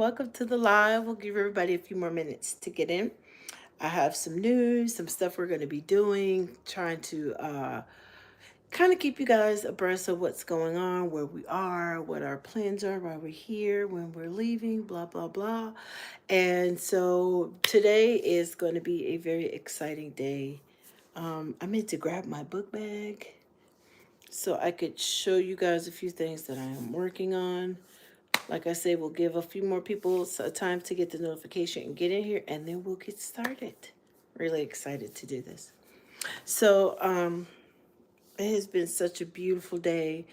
welcome to the live. We'll give everybody a few more minutes to get in. I have some news, some stuff we're going to be doing, trying to kind of keep you guys abreast of what's going on, where we are, what our plans are, why we're here, when we're leaving, blah, blah, blah. And so today is going to be a very exciting day. I meant to grab my book bag so I could show you guys a few things that I am working on. Like I said, we'll give a few more people time to get the notification and get in here, and then we'll get started. Really excited to do this. So, it has been such a beautiful day.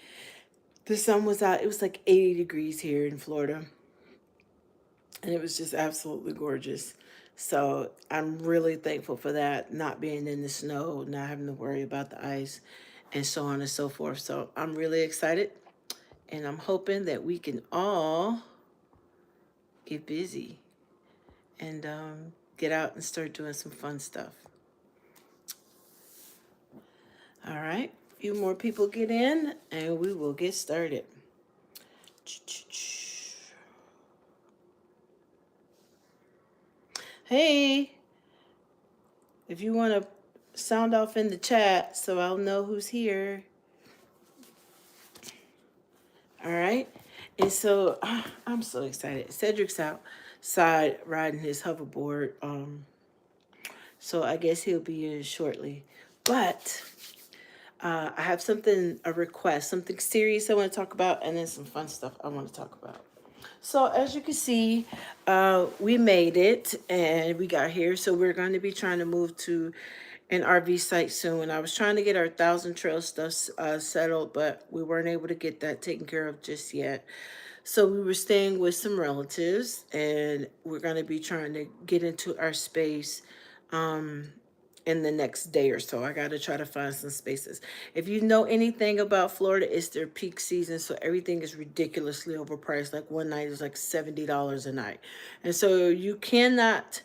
The sun was out. It was like 80 degrees here in Florida, and it was just absolutely gorgeous. So, I'm really thankful for that, not being in the snow, not having to worry about the ice, and so on and so forth. So, I'm really excited, and I'm hoping that we can all get busy and get out and start doing some fun stuff. All right, a few more people get in and we will get started. Hey, if you want to sound off in the chat so I'll know who's here. All right, and so I'm so excited. Cedric's outside riding his hoverboard. So I guess he'll be in shortly. But I have a request, something serious I want to talk about, and then some fun stuff I want to talk about. So as you can see, we made it and we got here. So we're going to be trying to move to an RV site soon. I was trying to get our Thousand Trail stuff settled, but we weren't able to get that taken care of just yet. So we were staying with some relatives, and we're going to be trying to get into our space in the next day or so. I got to try to find some spaces. If you know anything about Florida, it's their peak season, so everything is ridiculously overpriced. Like one night is like $70 a night. And so you cannot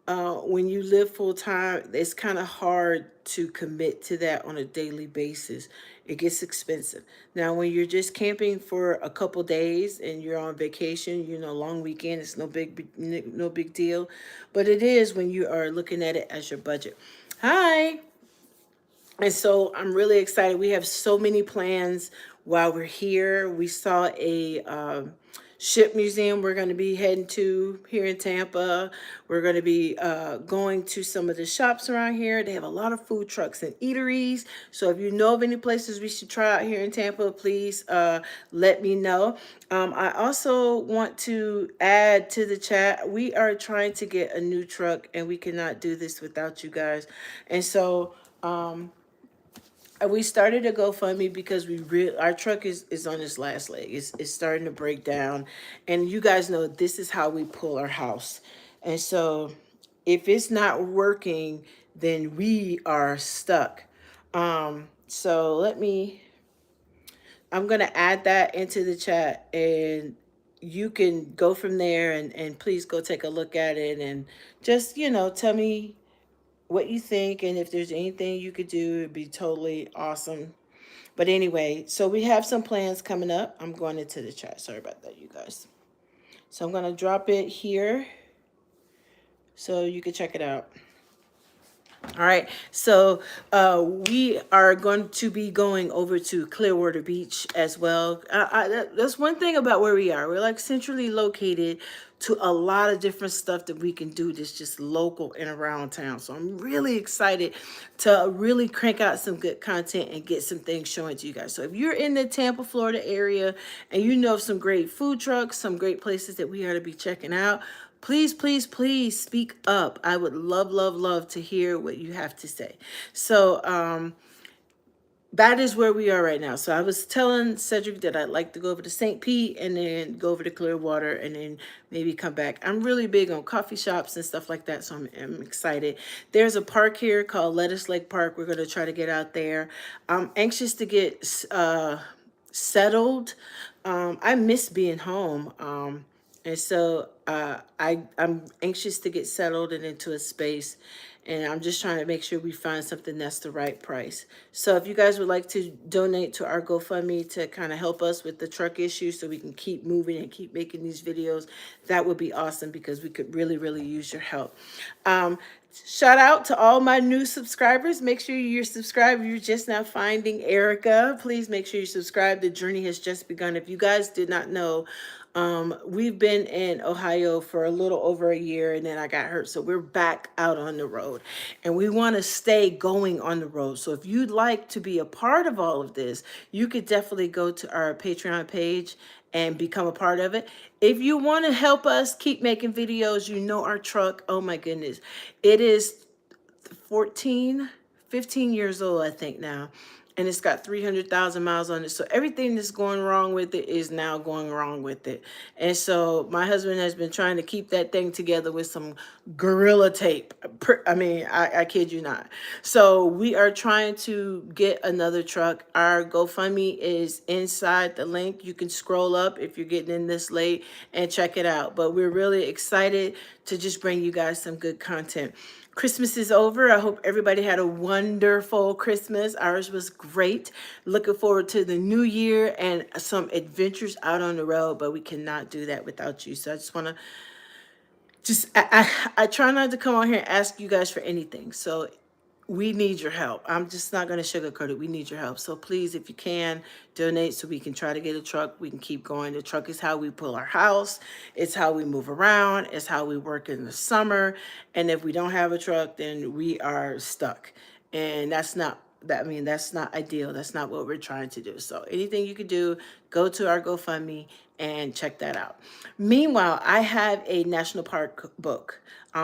when you live full time, it's kind of hard to commit to that on a daily basis. It gets expensive. Now, when you're just camping for a couple days and you're on vacation, long weekend, it's no big deal. But it is when you are looking at it as your budget. Hi. And so I'm really excited. We have so many plans while we're here. We saw a ship museum we're going to be heading to here in Tampa. We're going to be going to some of the shops around here. They have a lot of food trucks and eateries. So if you know of any places we should try out here in Tampa, please let me know. I also want to add to the chat, we are trying to get a new truck, and we cannot do this without you guys. And so we started a GoFundMe because our truck is on its last leg. It's starting to break down, and you guys know this is how we pull our house. And so, if it's not working, then we are stuck. So I'm gonna add that into the chat, and you can go from there, and please go take a look at it, and just tell me what you think, and if there's anything you could do, it'd be totally awesome. But anyway, so we have some plans coming up. I'm going into the chat. Sorry about that, you guys. So I'm going to drop it here so you can check it out. All right, so we are going to be going over to Clearwater Beach as well. That's one thing about where we are. We're like centrally located to a lot of different stuff that we can do that's just local and around town. So I'm really excited to really crank out some good content and get some things showing to you guys. So if you're in the Tampa, Florida area and you know of some great food trucks, some great places that we are to be checking out, please, please, please speak up. I would love, love, love to hear what you have to say. So that is where we are right now. So I was telling Cedric that I'd like to go over to St. Pete and then go over to Clearwater and then maybe come back. I'm really big on coffee shops and stuff like that, so I'm excited. There's a park here called Lettuce Lake Park. We're going to try to get out there. I'm anxious to get settled. I miss being home. And so I'm anxious to get settled and into a space. And I'm just trying to make sure we find something that's the right price. So if you guys would like to donate to our GoFundMe to kind of help us with the truck issue so we can keep moving and keep making these videos, that would be awesome because we could really, really use your help. Um, Shout out to all my new subscribers. Make sure you're subscribed. If you're just now finding Erika, please make sure you subscribe. The journey has just begun. If you guys did not know, we've been in Ohio for a little over a year and then I got hurt. So we're back out on the road and we want to stay going on the road. So if you'd like to be a part of all of this, you could definitely go to our Patreon page and become a part of it. If you want to help us keep making videos, you know our truck, oh my goodness, it is 14, 15 years old, I think now. And it's got 300,000 miles on it. So everything that's going wrong with it is now going wrong with it. And so my husband has been trying to keep that thing together with some gorilla tape. I kid you not. So we are trying to get another truck. Our GoFundMe is inside the link. You can scroll up if you're getting in this late and check it out. But we're really excited to just bring you guys some good content. Christmas is over. I hope everybody had a wonderful Christmas. Ours was great. Looking forward to the new year and some adventures out on the road, but we cannot do that without you. So I just want to I try not to come on here and ask you guys for anything. So we need your help. I'm just not going to sugarcoat it. We need your help. So please, if you can, donate so we can try to get a truck. We can keep going. The truck is how we pull our house. It's how we move around. It's how we work in the summer. And if we don't have a truck, then we are stuck. And that's not ideal. That's not what we're trying to do. So anything you could do, go to our GoFundMe and check that out. Meanwhile, I have a national park book.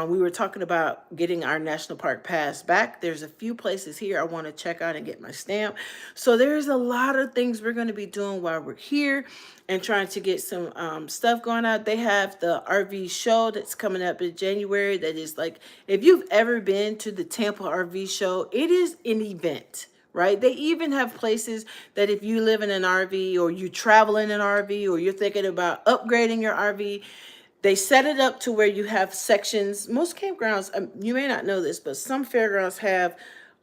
We were talking about getting our national park pass back. There's a few places here I want to check out and get my stamp. So there's a lot of things we're going to be doing while we're here and trying to get some stuff going out. They have the RV show that's coming up in January. That is like, if you've ever been to the Tampa RV show, it is an event. Right? They even have places that if you live in an RV or you travel in an RV or you're thinking about upgrading your RV, they set it up to where you have sections. Most campgrounds, you may not know this, but some fairgrounds have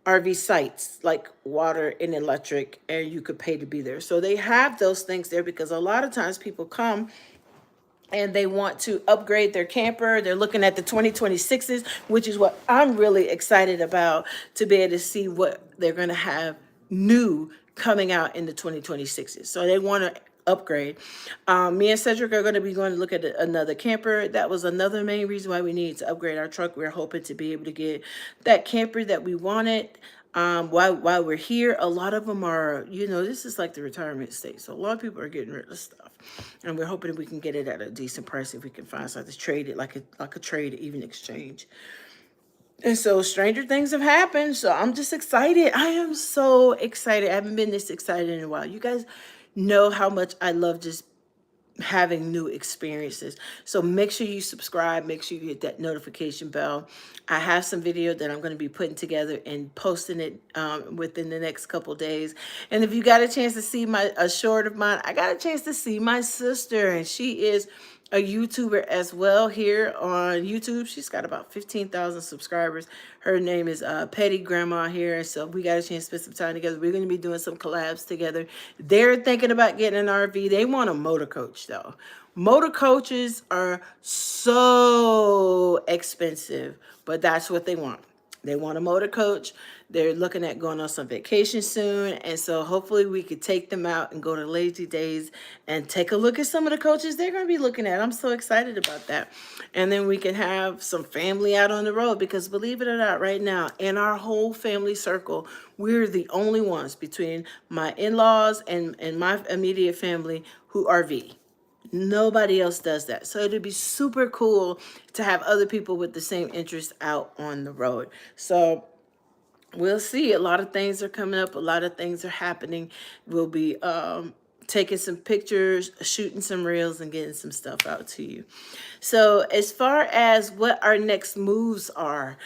RV sites like water and electric, and you could pay to be there. So they have those things there because a lot of times people come and they want to upgrade their camper. They're looking at the 2026s, which is what I'm really excited about, to be able to see what they're going to have new coming out in the 2026s. So they want to upgrade. Me and Cedric are going to be going to look at another camper. That was another main reason why we needed to upgrade our truck. We're hoping to be able to get that camper that we wanted. While we're here, a lot of them are, this is like the retirement state. So a lot of people are getting rid of stuff. And we're hoping we can get it at a decent price if we can find something to trade it like a trade, even exchange. And so stranger things have happened. So I'm just excited. I am so excited. I haven't been this excited in a while. You guys know how much I love just having new experiences. So make sure you subscribe, make sure you hit that notification bell. I have some video that I'm going to be putting together and posting it within the next couple days. And if you got a chance to see a short of mine, I got a chance to see my sister, and she is a YouTuber as well here on YouTube. She's got about 15,000 subscribers. Her name is Petty Grandma here. So we got a chance to spend some time together. We're going to be doing some collabs together. They're thinking about getting an RV. They want a motor coach though. Motor coaches are so expensive, but that's what they want. They want a motor coach. They're looking at going on some vacation soon. And so hopefully we could take them out and go to Lazy Days and take a look at some of the coaches they're going to be looking at. I'm so excited about that. And then we can have some family out on the road because believe it or not, right now, in our whole family circle, we're the only ones between my in-laws and my immediate family who RV. Nobody else does that. So it'd be super cool to have other people with the same interest out on the road. So we'll see. A lot of things are coming up. A lot of things are happening. We'll be taking some pictures, shooting some reels, and getting some stuff out to you. So as far as what our next moves are,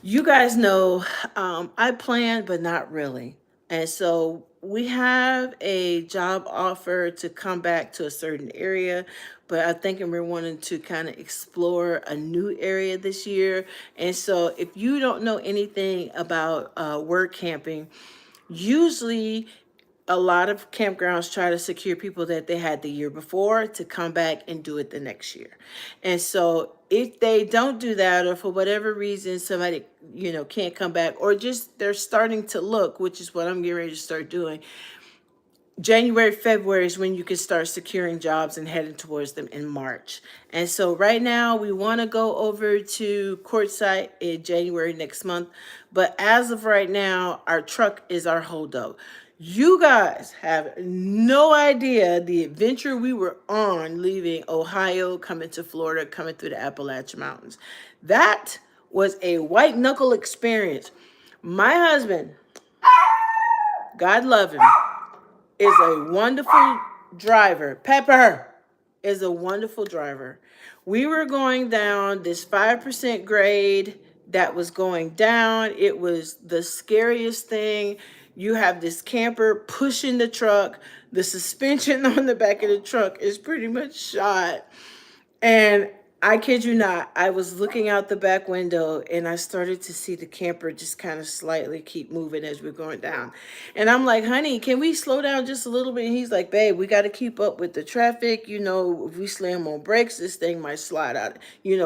you guys know I plan, but not really. And so we have a job offer to come back to a certain area, but I think we're wanting to kind of explore a new area this year. And so, if you don't know anything about word camping, usually a lot of campgrounds try to secure people that they had the year before to come back and do it the next year. And so if they don't do that, or for whatever reason somebody, can't come back, or just they're starting to look, which is what I'm getting ready to start doing, January, February is when you can start securing jobs and heading towards them in March. And so right now we want to go over to Quartzsite in January next month. But as of right now, our truck is our holdup. You guys have no idea the adventure we were on leaving Ohio, coming to Florida, coming through the Appalachian Mountains. That was a white knuckle experience. My husband, God love him, is a wonderful driver. Pepper is a wonderful driver. We were going down this 5% grade that was going down. It was the scariest thing. You have this camper pushing the truck. The suspension on the back of the truck is pretty much shot. And I kid you not, I was looking out the back window and I started to see the camper just kind of slightly keep moving as we're going down. And I'm like, honey, can we slow down just a little bit? And he's like, babe, we got to keep up with the traffic. If we slam on brakes, this thing might slide out,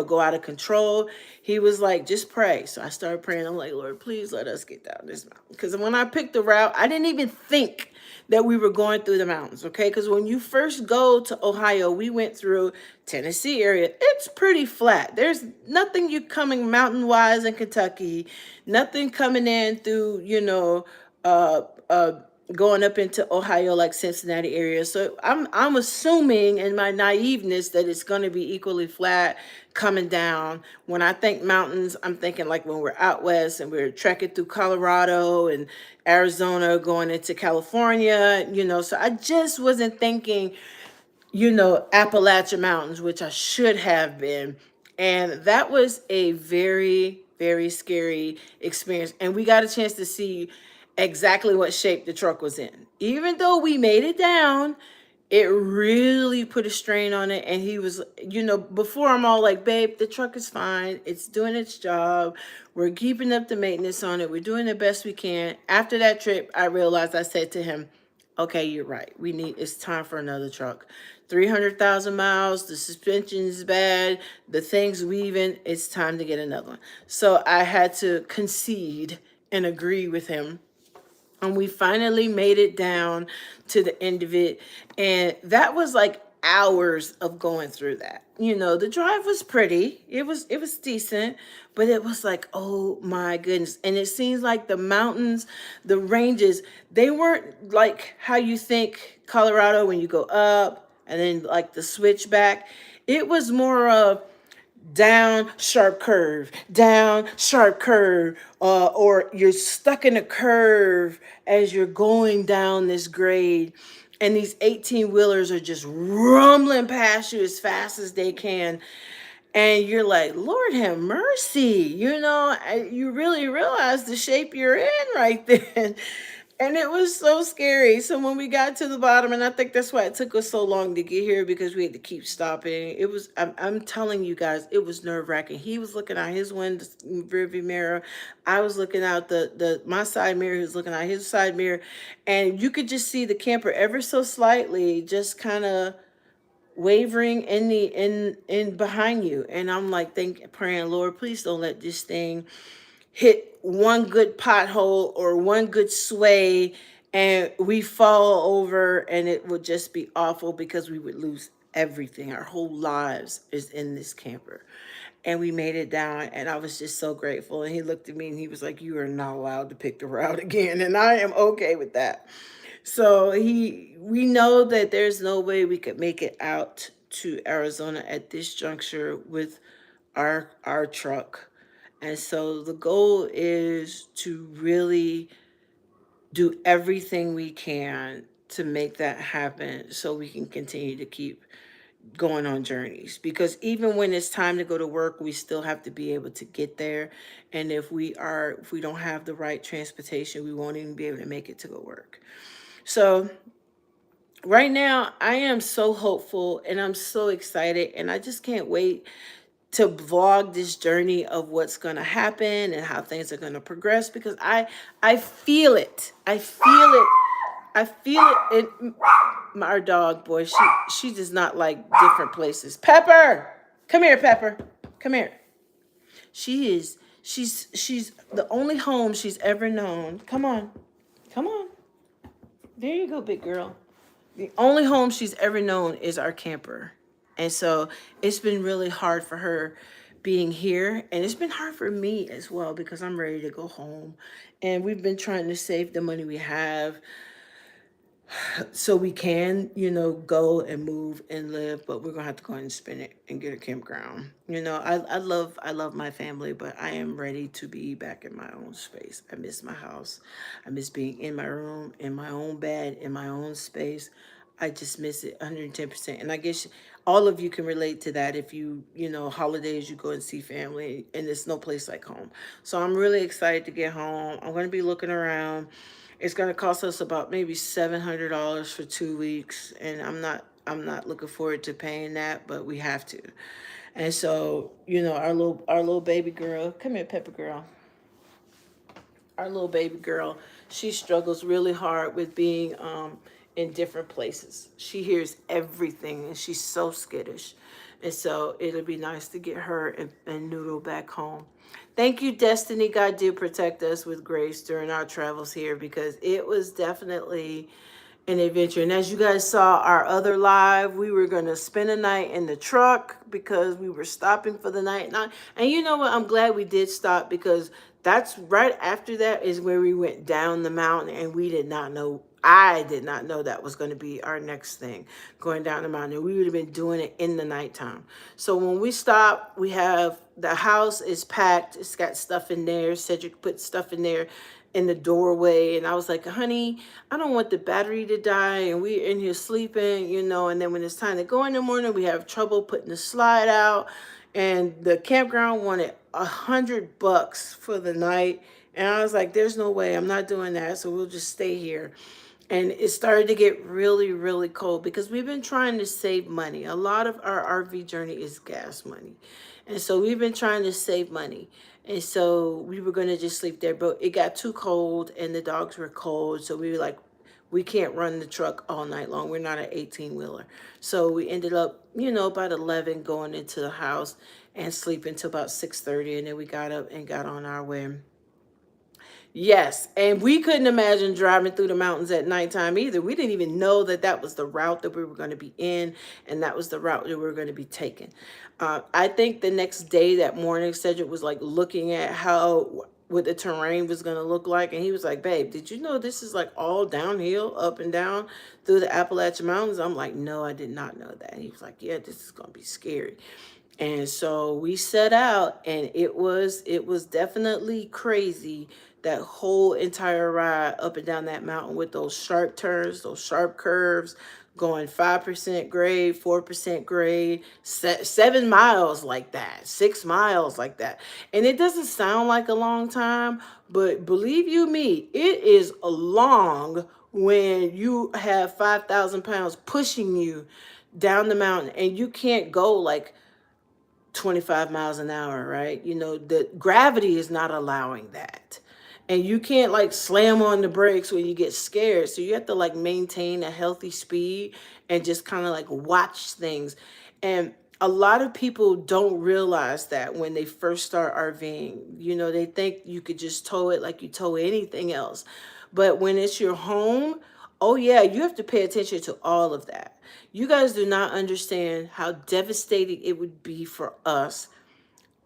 go out of control. He was like, just pray. So I started praying. I'm like, Lord, please let us get down this mountain. Because when I picked the route, I didn't even think that we were going through the mountains, okay? Because when you first go to Ohio, we went through Tennessee area. It's pretty flat. There's nothing you coming mountain wise in Kentucky, nothing coming in through, uh, uh, going up into Ohio like Cincinnati area. So I'm assuming in my naiveness that it's going to be equally flat coming down. When I think mountains, I'm thinking like when we're out west and we're trekking through Colorado and Arizona going into California, so I just wasn't thinking, Appalachian Mountains, which I should have been. And that was a very, very scary experience. And we got a chance to see exactly what shape the truck was in. Even though we made it down, it really put a strain on it. And he was, before I'm all like, babe, the truck is fine. It's doing its job. We're keeping up the maintenance on it. We're doing the best we can. After that trip, I realized, I said to him, okay, you're right. It's time for another truck. 300,000 miles, the suspension is bad, the thing's weaving, it's time to get another one. So I had to concede and agree with him. And we finally made it down to the end of it. And that was like hours of going through that. The drive was pretty. It was decent, but it was like, oh my goodness. And it seems like the mountains, the ranges, they weren't like how you think Colorado when you go up and then like the switchback. It was more of down, sharp curve, or you're stuck in a curve as you're going down this grade. And these 18 wheelers are just rumbling past you as fast as they can. And you're like, Lord have mercy. You really realize the shape you're in right then. And it was so scary. So when we got to the bottom, and I think that's why it took us so long to get here, because we had to keep stopping. I'm telling you guys, it was nerve wracking. He was looking out his window, rearview mirror. I was looking out my side mirror. He was looking out his side mirror. And you could just see the camper ever so slightly, just kind of wavering in behind you. And I'm like praying, Lord, please don't let this thing hit one good pothole or one good sway and we fall over, and it would just be awful because we would lose everything. Our whole lives is in this camper. And we made it down, and I was just so grateful. And he looked at me and he was like, you are not allowed to pick the route again. And I am okay with that. So we know that there's no way we could make it out to Arizona at this juncture with our truck. And so the goal is to really do everything we can to make that happen so we can continue to keep going on journeys, because even when it's time to go to work, we still have to be able to get there. And if we don't have the right transportation, we won't even be able to make it to go work. So right now, I am so hopeful and I'm so excited, and I just can't wait to vlog this journey of what's going to happen and how things are going to progress, because I feel it. I feel it. I feel it in our dog, boy. She does not like different places. Pepper, come here, Pepper. Come here. She's the only home she's ever known. Come on. Come on. There you go, big girl. The only home she's ever known is our camper. And so it's been really hard for her being here. And it's been hard for me as well, because I'm ready to go home. And we've been trying to save the money we have so we can, go and move and live, but we're gonna have to go ahead and spend it and get a campground. I love my family, but I am ready to be back in my own space. I miss my house. I miss being in my room, in my own bed, in my own space. I just miss it 110%. And I guess all of you can relate to that. If holidays, you go and see family, and there's no place like home. So I'm really excited to get home. I'm going to be looking around. It's going to cost us about maybe $700 for 2 weeks. And I'm not looking forward to paying that, but we have to. And so, our little baby girl, come here, Pepper girl. Our little baby girl, she struggles really hard with being in different places. She hears everything, and she's so skittish. And so it'll be nice to get her and Noodle back home. Thank you, Destiny. God did protect us with grace during our travels here, because it was definitely an adventure. And as you guys saw our other live, we were going to spend a night in the truck because we were stopping for the night. And you know what? I'm glad we did stop, because that's right after that is where we went down the mountain, and we did not know. I did not know that was going to be our next thing, going down the mountain. We would have been doing it in the nighttime. So when we stop, we have the house is packed. It's got stuff in there. Cedric put stuff in there in the doorway, and I was like, honey, I don't want the battery to die, and we're in here sleeping, and then when it's time to go in the morning, we have trouble putting the slide out. And the campground wanted $100 for the night, and I was like, there's no way, I'm not doing that, so we'll just stay here. And it started to get really, really cold, because we've been trying to save money. A lot of our RV journey is gas money. And so we've been trying to save money. And so we were going to just sleep there, but it got too cold and the dogs were cold. So we were like, we can't run the truck all night long. We're not an 18-wheeler. So we ended up, about 11 going into the house and sleeping until about 6:30. And then we got up and got on our way. Yes, and we couldn't imagine driving through the mountains at nighttime either. We didn't even know that that was the route that we were going to be in, and that was the route that we were going to be taking. I think the next day, that morning, Cedric was like looking at what the terrain was going to look like, and he was like, babe, did you know this is like all downhill, up and down through the Appalachian Mountains? I'm like, no, I did not know that. He was like, yeah, this is going to be scary. And so we set out, and it was definitely crazy, that whole entire ride up and down that mountain, with those sharp turns, those sharp curves, going 5% grade, 4% grade, 7 miles like that, 6 miles like that. And it doesn't sound like a long time, but believe you me, it is a long when you have 5,000 pounds pushing you down the mountain, and you can't go like 25 miles an hour, right? The gravity is not allowing that. And you can't like slam on the brakes when you get scared. So you have to like maintain a healthy speed and just kind of like watch things. And a lot of people don't realize that when they first start RVing. They think you could just tow it like you tow anything else. But when it's your home, oh yeah, you have to pay attention to all of that. You guys do not understand how devastating it would be for us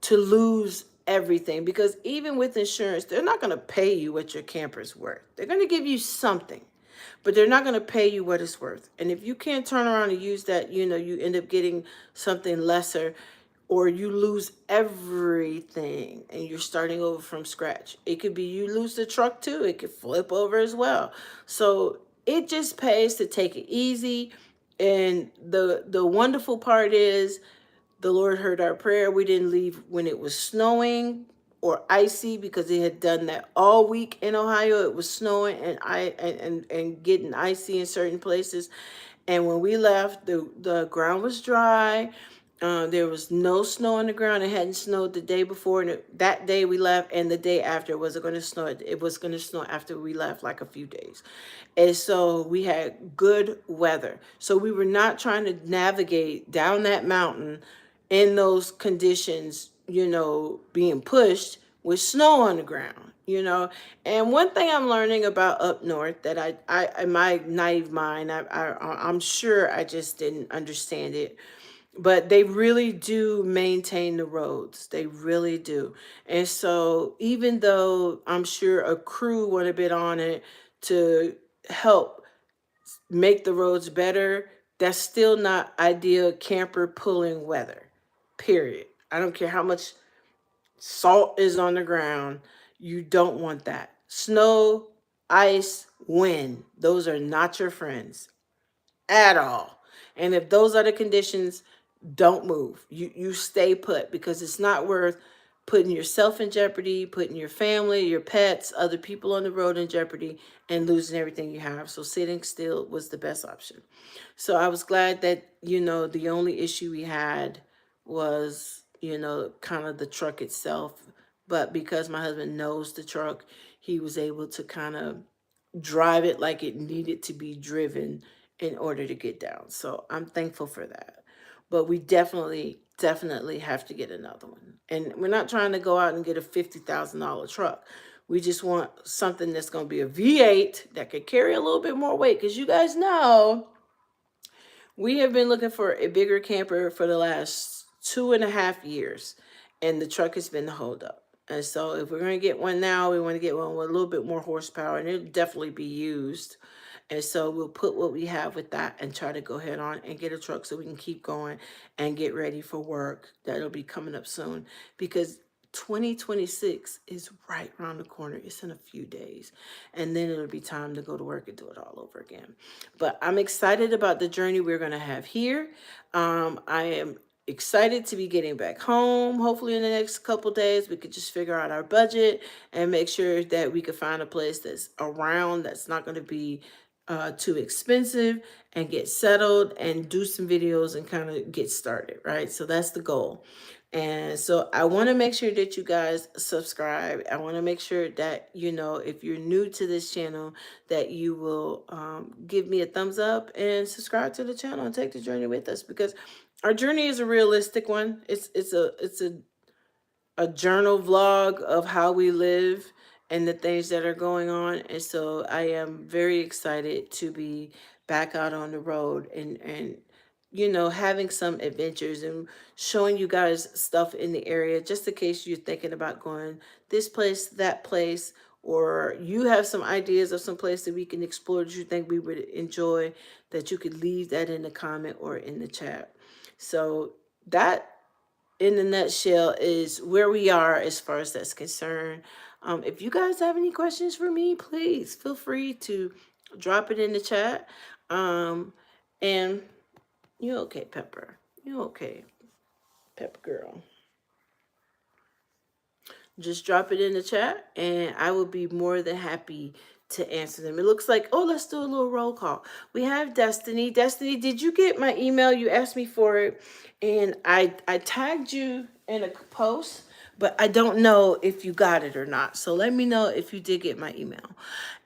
to lose everything, because even with insurance, they're not going to pay you what your camper's worth. They're going to give you something, but they're not going to pay you what it's worth. And if you can't turn around and use that, you end up getting something lesser, or you lose everything and you're starting over from scratch. It could be you lose the truck too. It could flip over as well. So it just pays to take it easy. And the wonderful part is, the Lord heard our prayer. We didn't leave when it was snowing. or icy because it had done that all week in Ohio. It was snowing and getting icy in certain places. And when we left, the ground was dry. There was no snow on the ground. It hadn't snowed the day before, and that day we left, and the day after it wasn't going to snow. It was going to snow after we left, like a few days, and so we had good weather. So we were not trying to navigate down that mountain in those conditions, being pushed with snow on the ground, And one thing I'm learning about up north that I in my naive mind, I'm sure I just didn't understand it, but they really do maintain the roads. They really do. And so even though I'm sure a crew would have been on it to help make the roads better, that's still not ideal camper pulling weather. Period. I don't care how much salt is on the ground. You don't want that. Snow, ice, wind, those are not your friends at all. And if those are the conditions, don't move. You stay put, because it's not worth putting yourself in jeopardy, putting your family, your pets, other people on the road in jeopardy, and losing everything you have. So sitting still was the best option. So I was glad that, the only issue we had was, kind of the truck itself. But because my husband knows the truck, he was able to kind of drive it like it needed to be driven in order to get down. So I'm thankful for that. But we definitely have to get another one. And we're not trying to go out and get a $50,000 truck. We just want something that's going to be a V8 that could carry a little bit more weight. Because you guys know, we have been looking for a bigger camper for the last 2.5 years, and the truck has been the holdup. And so, if we're going to get one now, we want to get one with a little bit more horsepower, and it'll definitely be used. And so, we'll put what we have with that and try to go ahead on and get a truck so we can keep going and get ready for work. That'll be coming up soon, because 2026 is right around the corner. It's in a few days. And then it'll be time to go to work and do it all over again. But I'm excited about the journey we're going to have here. I am excited to be getting back home. Hopefully in the next couple days, we could just figure out our budget and make sure that we could find a place that's around, that's not going to be too expensive, and get settled and do some videos and kind of get started, right? So that's the goal. And so I want to make sure that you guys subscribe. I want to make sure that, if you're new to this channel, that you will give me a thumbs up and subscribe to the channel and take the journey with us, because our journey is a realistic one. It's a journal vlog of how we live and the things that are going on. And so I am very excited to be back out on the road and having some adventures and showing you guys stuff in the area, just in case you're thinking about going this place, that place, or you have some ideas of some place that we can explore that you think we would enjoy, that you could leave that in the comment or in the chat. So that, in a nutshell, is where we are as far as that's concerned. If you guys have any questions for me, please feel free to drop it in the chat. And you okay, Pepper? You okay, Pepper girl? Just drop it in the chat and I will be more than happy to answer them. It looks like, oh, let's do a little roll call. We have Destiny. Destiny, did you get my email? You asked me for it, and I tagged you in a post, but I don't know if you got it or not. So let me know if you did get my email.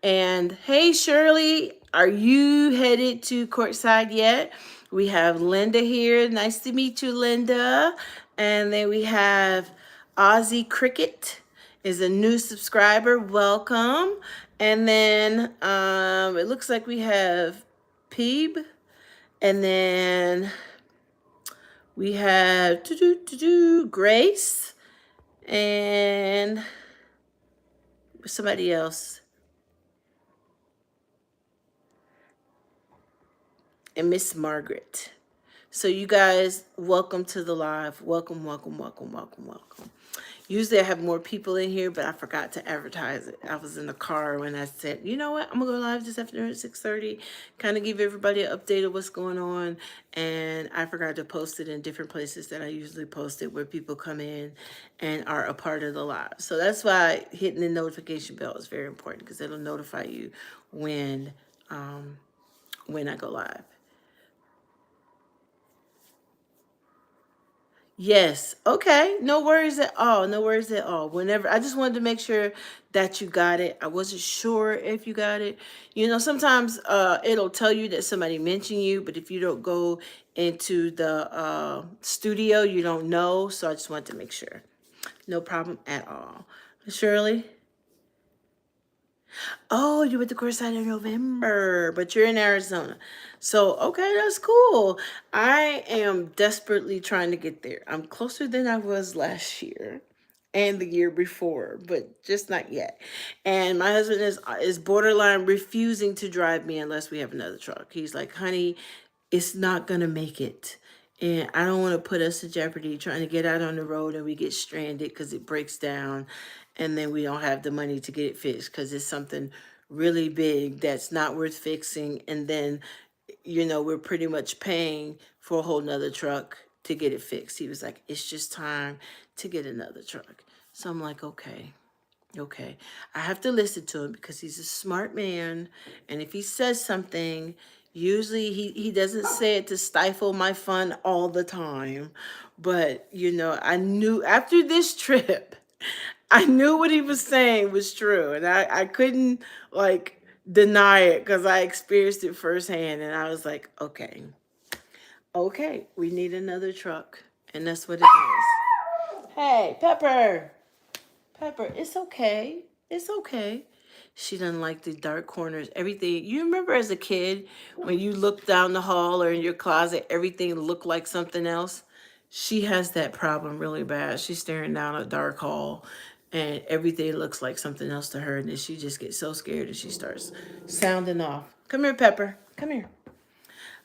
And hey, Shirley, are you headed to courtside yet? We have Linda here. Nice to meet you, Linda. And then we have Aussie Cricket is a new subscriber. Welcome. And then it looks like we have Peeb. And then we have Grace and somebody else. And Miss Margaret. So you guys, welcome to the live. Welcome, welcome, welcome, welcome, welcome. Usually I have more people in here, but I forgot to advertise it. I was in the car when I said, you know what, I'm gonna go live this afternoon at 6:30, kind of give everybody an update of what's going on. And I forgot to post it in different places that I usually post it where people come in and are a part of the live. So that's why hitting the notification bell is very important because it'll notify you when when I go live. Yes. Okay. No worries at all. No worries at all. Whenever I just wanted to make sure that you got it. I wasn't sure if you got it. You know, sometimes it'll tell you that somebody mentioned you, but if you don't go into the studio, you don't know. So I just wanted to make sure. No problem at all. Shirley? Oh, you went to courtside in November, but you're in Arizona. So, okay, that's cool. I am desperately trying to get there. I'm closer than I was last year and the year before, but just not yet. And my husband is borderline refusing to drive me unless we have another truck. He's like, "Honey, it's not gonna make it." And I don't want to put us in jeopardy trying to get out on the road and we get stranded because it breaks down and then we don't have the money to get it fixed because it's something really big that's not worth fixing. And then, you know, we're pretty much paying for a whole nother truck to get it fixed. He was like, it's just time to get another truck. So I'm like, okay. Okay. I have to listen to him because he's a smart man. And if he says something, usually he doesn't say it to stifle my fun all the time. But, you know, I knew after this trip, I knew what he was saying was true. And I couldn't like deny it because I experienced it firsthand. And I was like, okay, okay, we need another truck. And that's what it is. Hey, Pepper. Pepper, it's okay. It's okay. She doesn't like the dark corners. Everything. You remember as a kid when you looked down the hall or in your closet, everything looked like something else? She has that problem really bad. She's staring down a dark hall and everything looks like something else to her. And then she just gets so scared and she starts sounding off. Come here, Pepper. Come here.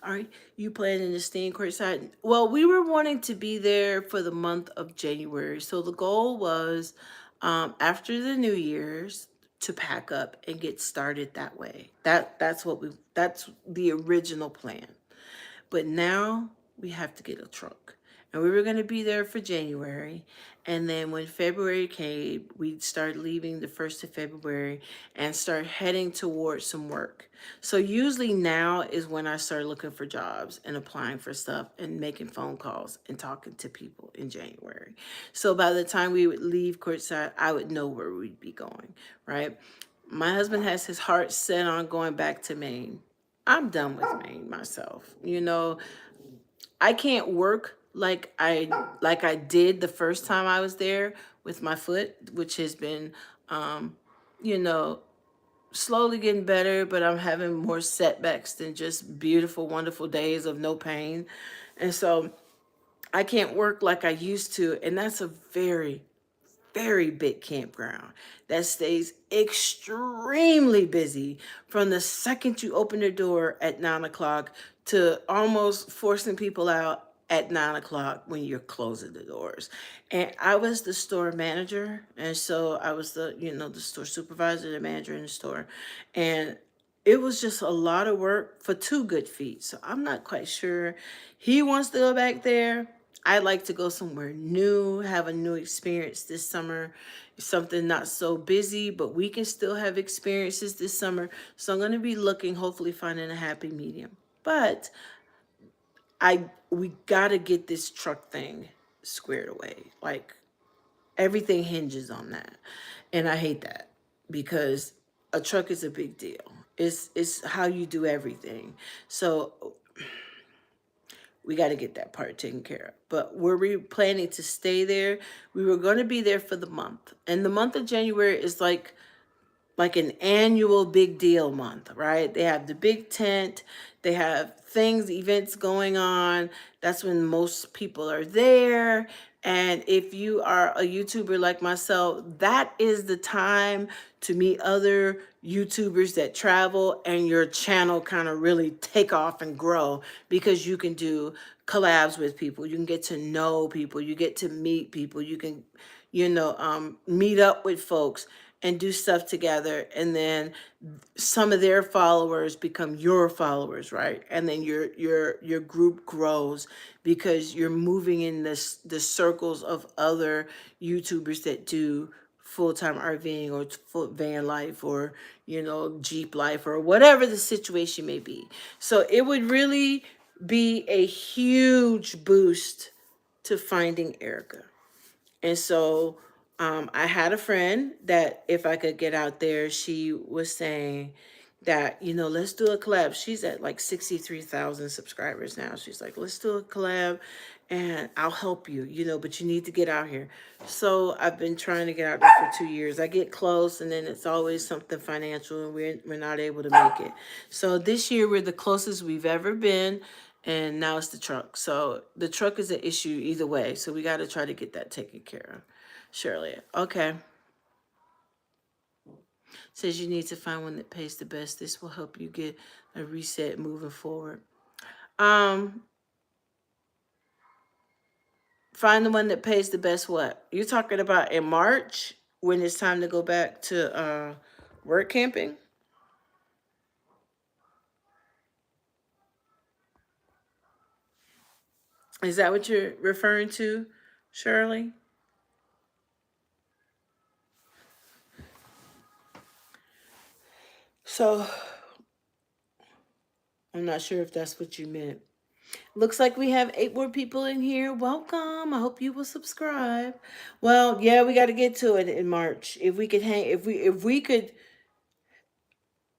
All right, you planning to stay in courtside? Well, we were wanting to be there for the month of January. So the goal was after the New Year's to pack up and get started that way. That's the original plan. But now we have to get a truck. And we were going to be there for January. And then when February came, we started leaving the 1st of February and start heading towards some work. So usually now is when I start looking for jobs and applying for stuff and making phone calls and talking to people in January. So by the time we would leave courtside, I would know where we'd be going, right? My husband has his heart set on going back to Maine. I'm done with Maine myself. You know, I can't work like I did the first time I was there with my foot, which has been you know, slowly getting better, but I'm having more setbacks than just beautiful, wonderful days of no pain. And so I can't work like I used to, and that's a very big campground that stays extremely busy from the second you open the door at 9 o'clock to almost forcing people out at 9 o'clock when you're closing the doors. And I was the store manager, and so I was the, you know, the store supervisor, the manager in the store. And it was just a lot of work for 2 good feet. So I'm not quite sure he wants to go back there. I'd like to go somewhere new, have a new experience this summer, something not so busy, but we can still have experiences this summer. So I'm going to be looking, hopefully finding a happy medium. But we got to get this truck thing squared away. Like everything hinges on that. And I hate that because a truck is a big deal. It's how you do everything. So we got to get that part taken care of. But were we planning to stay there? We were going to be there for the month. And the month of January is like an annual big deal month, right? They have the big tent, they have things, events going on. That's when most people are there. And if you are a YouTuber like myself, that is the time to meet other YouTubers that travel and your channel kind of really take off and grow because you can do collabs with people. You can get to know people. You get to meet people. You can, meet up with folks and do stuff together. And then some of their followers become your followers, right? And then your group grows because you're moving in the circles of other YouTubers that do full-time RVing or full van life or Jeep life or whatever the situation may be. So it would really be a huge boost to finding Erica. And so I had a friend that if I could get out there, she was saying that, let's do a collab. She's at like 63,000 subscribers now. She's like, let's do a collab and I'll help you, but you need to get out here. So I've been trying to get out there for 2 years. I get close and then it's always something financial and we're not able to make it. So this year we're the closest we've ever been, and now it's the truck. So the truck is an issue either way. So we got to try to get that taken care of. Shirley, okay. Says you need to find one that pays the best. This will help you get a reset moving forward. Um, find the one that pays the best. What you're talking about in March when it's time to go back to work camping? Is that what you're referring to, Shirley? So I'm not sure if that's what you meant. Looks like we have 8 more people in here. Welcome. I hope you will subscribe. Well, yeah, we got to get to it in March. If we could if we could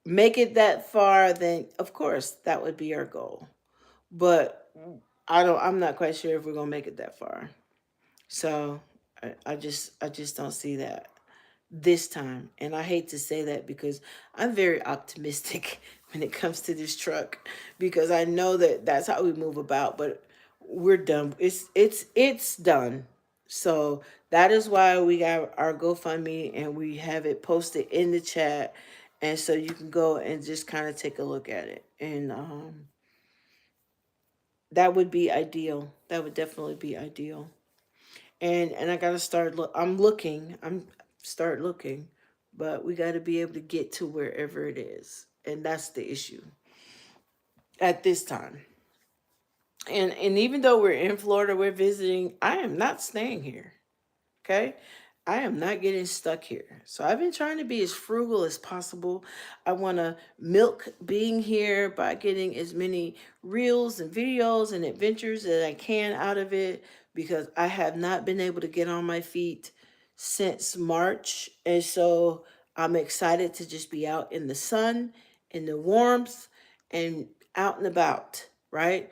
make it that far, then of course that would be our goal. But I'm not quite sure if we're going to make it that far. So, I just don't see that this time. And I hate to say that because I'm very optimistic when it comes to this truck because I know that that's how we move about, but we're done. It's done. So that is why we got our GoFundMe and we have it posted in the chat, and so you can go and just kind of take a look at it. And that would be ideal. That would definitely be ideal. And I gotta start look. I'm start looking, but we got to be able to get to wherever it is, and that's the issue at this time. And even though we're in Florida, we're visiting. I am not staying here. Okay. I am not getting stuck here. So I've been trying to be as frugal as possible. I want to milk being here by getting as many reels and videos and adventures that I can out of it because I have not been able to get on my feet since March. And so I'm excited to just be out in the sun, in the warmth, and out and about, right?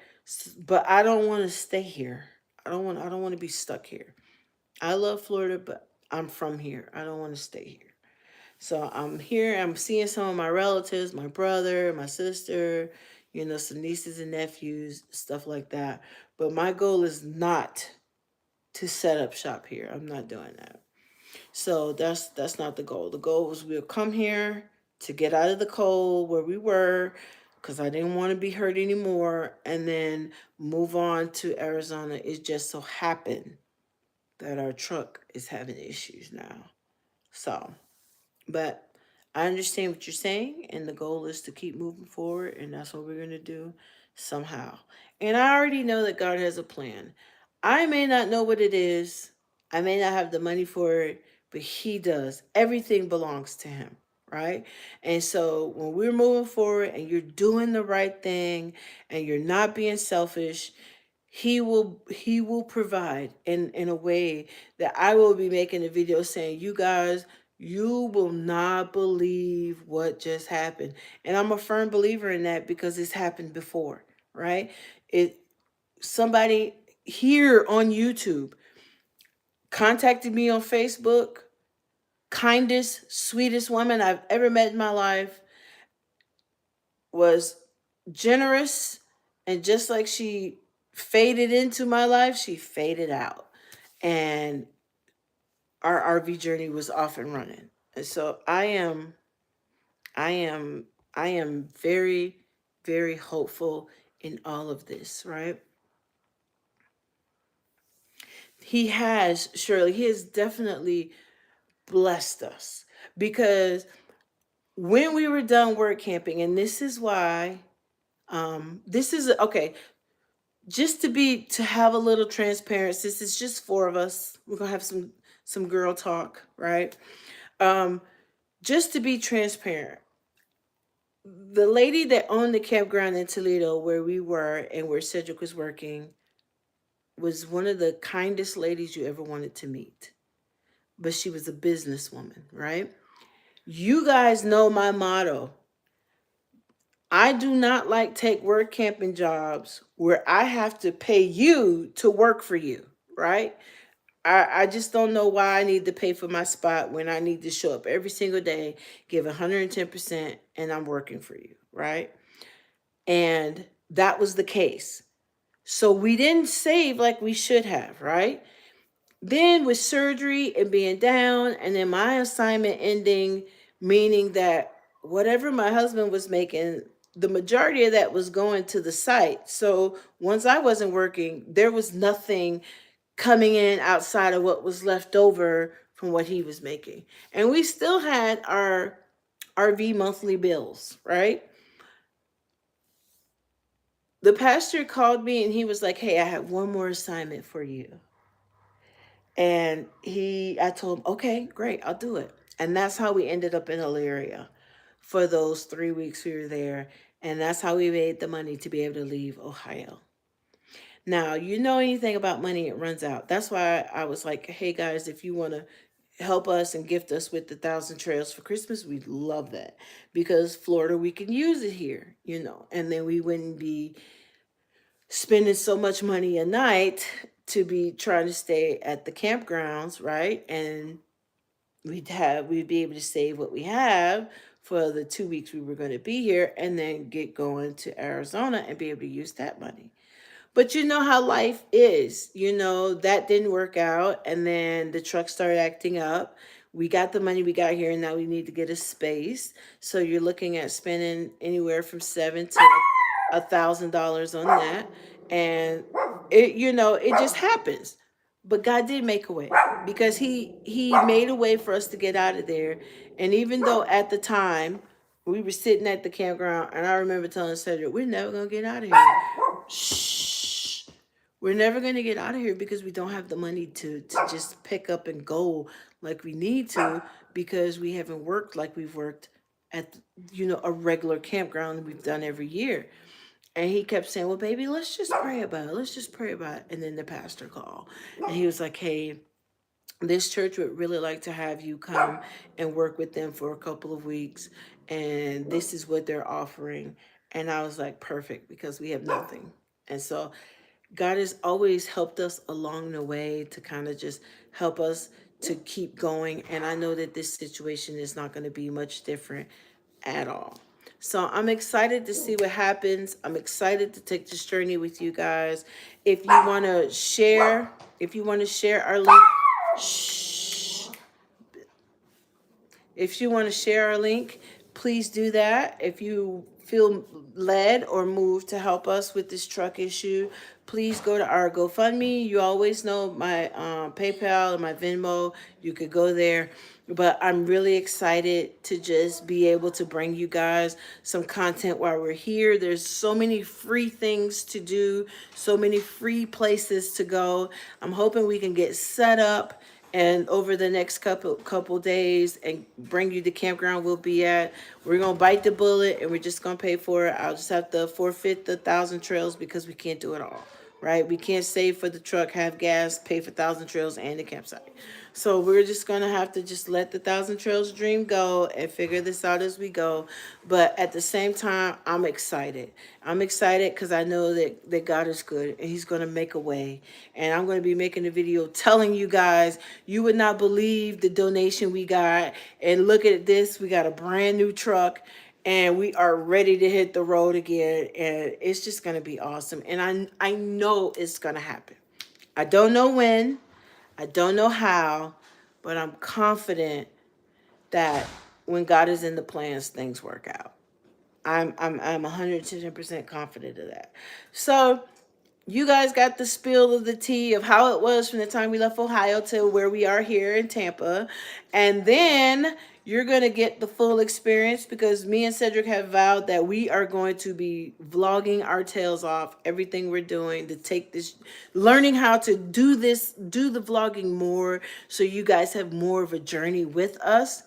But I don't want to stay here. I don't want to be stuck here. I love Florida, but I'm from here. I don't want to stay here. So I'm here. I'm seeing some of my relatives, my brother, my sister, some nieces and nephews, stuff like that. But my goal is not to set up shop here. I'm not doing that. So that's not the goal. The goal was we'll come here to get out of the cold where we were because I didn't want to be hurt anymore and then move on to Arizona. It just so happened that our truck is having issues now. So, but I understand what you're saying, and the goal is to keep moving forward, and that's what we're going to do somehow. And I already know that God has a plan. I may not know what it is, I may not have the money for it, but He does. Everything belongs to Him, right? And so when we're moving forward and you're doing the right thing and you're not being selfish, he will provide in a way that I will be making a video saying, you guys, you will not believe what just happened. And I'm a firm believer in that because it's happened before, right? It Somebody here on YouTube contacted me on Facebook, kindest, sweetest woman I've ever met in my life, was generous, and just like she faded into my life, she faded out. and our RV journey was off and running. And so I am, I am very, very hopeful in all of this, right? He has, surely, he has definitely blessed us because when we were done work camping, and this is why, this is okay, just to have a little transparency. This is just four of us. We're gonna have some girl talk, right? Um, just to be transparent, the lady that owned the campground in Toledo where we were and where Cedric was working was one of the kindest ladies you ever wanted to meet. But she was a businesswoman, right? You guys know my motto. I do not like take work camping jobs where I have to pay you to work for you, right? I just don't know why I need to pay for my spot when I need to show up every single day, give 110%, and I'm working for you, right? And that was the case. So we didn't save like we should have, right? Then with surgery and being down, and then my assignment ending, meaning that whatever my husband was making, the majority of that was going to the site. So once I wasn't working, there was nothing coming in outside of what was left over from what he was making. And we still had our RV monthly bills, right? The pastor called me and he was like, "Hey, I have one more assignment for you." And I told him, "Okay, great, I'll do it." And that's how we ended up in Elyria for those 3 weeks we were there. And that's how we made the money to be able to leave Ohio. Now, you know anything about money, it runs out. That's why I was like, "Hey guys, if you want to help us and gift us with the 1,000 trails for Christmas, we'd love that. Because Florida, we can use it here, and then we wouldn't be spending so much money a night to be trying to stay at the campgrounds, right? And we'd be able to save what we have for the 2 weeks we were going to be here and then get going to Arizona and be able to use that money. But you know how life is. That didn't work out. And then the truck started acting up. We got the money we got here, and now we need to get a space. So you're looking at spending anywhere from seven to $1,000 on that. And it just happens. But God did make a way because He made a way for us to get out of there. And even though at the time we were sitting at the campground, and I remember telling Cedric, "We're never gonna get out of here." Shh. We're never going to get out of here because we don't have the money to just pick up and go like we need to because we haven't worked like we've worked at a regular campground we've done every year. And he kept saying, "Well, baby, let's just pray about it. Let's just pray about it." And then the pastor called and he was like, "Hey, this church would really like to have you come and work with them for a couple of weeks. And this is what they're offering." And I was like, perfect, because we have nothing. And so God has always helped us along the way to kind of just help us to keep going. And I know that this situation is not going to be much different at all. So I'm excited to see what happens. I'm excited to take this journey with you guys. If you want to share, our link, shh. If you want to share our link, please do that. If you feel led or moved to help us with this truck issue, please go to our GoFundMe. You always know my PayPal and my Venmo. You could go there. But I'm really excited to just be able to bring you guys some content while we're here. There's so many free things to do, so many free places to go. I'm hoping we can get set up and over the next couple days and bring you the campground we'll be at. We're gonna bite the bullet and we're just gonna pay for it. I'll just have to forfeit the 1,000 trails because we can't do it all, right? We can't save for the truck, have gas, pay for 1,000 trails and the campsite. So we're just gonna have to just let the 1,000 trails dream go and figure this out as we go. But at the same time, I'm excited. I'm excited because I know that God is good and He's gonna make a way. And I'm gonna be making a video telling you guys, you would not believe the donation we got. And look at this, we got a brand new truck and we are ready to hit the road again. And it's just gonna be awesome. And I know it's gonna happen. I don't know when. I don't know how, but I'm confident that when God is in the plans, things work out. I'm 110% confident of that. So you guys got the spill of the tea of how it was from the time we left Ohio to where we are here in Tampa. And then you're going to get the full experience because me and Cedric have vowed that we are going to be vlogging our tails off, everything we're doing to take this, learning how to do this, do the vlogging more so you guys have more of a journey with us,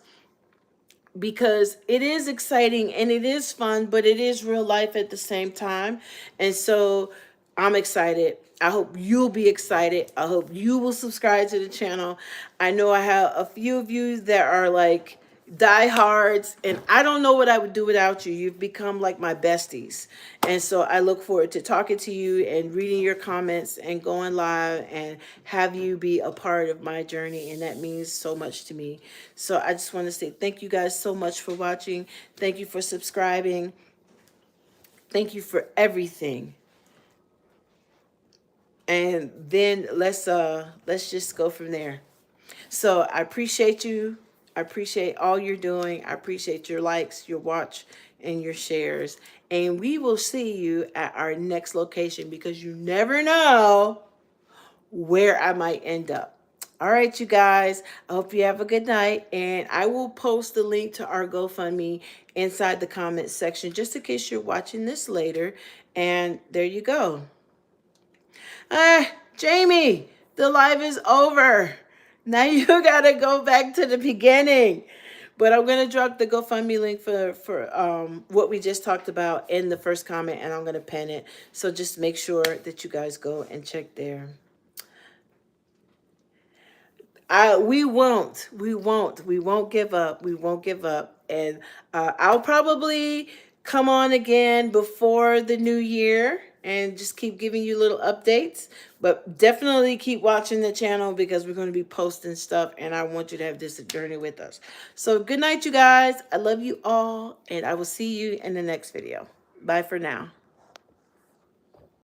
because it is exciting and it is fun, but it is real life at the same time. And so I'm excited. I hope you'll be excited. I hope you will subscribe to the channel. I know I have a few of you that are like diehards, and I don't know what I would do without you. You've become like my besties. And so I look forward to talking to you and reading your comments and going live and have you be a part of my journey. And that means so much to me. So I just want to say thank you guys so much for watching. Thank you for subscribing. Thank you for everything. And then let's just go from there. So I appreciate you. I appreciate all you're doing. I appreciate your likes, your watch, and your shares. And we will see you at our next location, because you never know where I might end up. All right, you guys. I hope you have a good night. And I will post the link to our GoFundMe inside the comments section, just in case you're watching this later. And there you go. Jamie, the live is over. Now you gotta go back to the beginning. But I'm gonna drop the GoFundMe link for what we just talked about in the first comment, and I'm gonna pin it. So just make sure that you guys go and check there. We won't give up. We won't give up. And I'll probably come on again before the new year and just keep giving you little updates. But definitely keep watching the channel, because we're going to be posting stuff and I want you to have this journey with us. So good night, you guys. I love you all, and I will see you in the next video. Bye for now.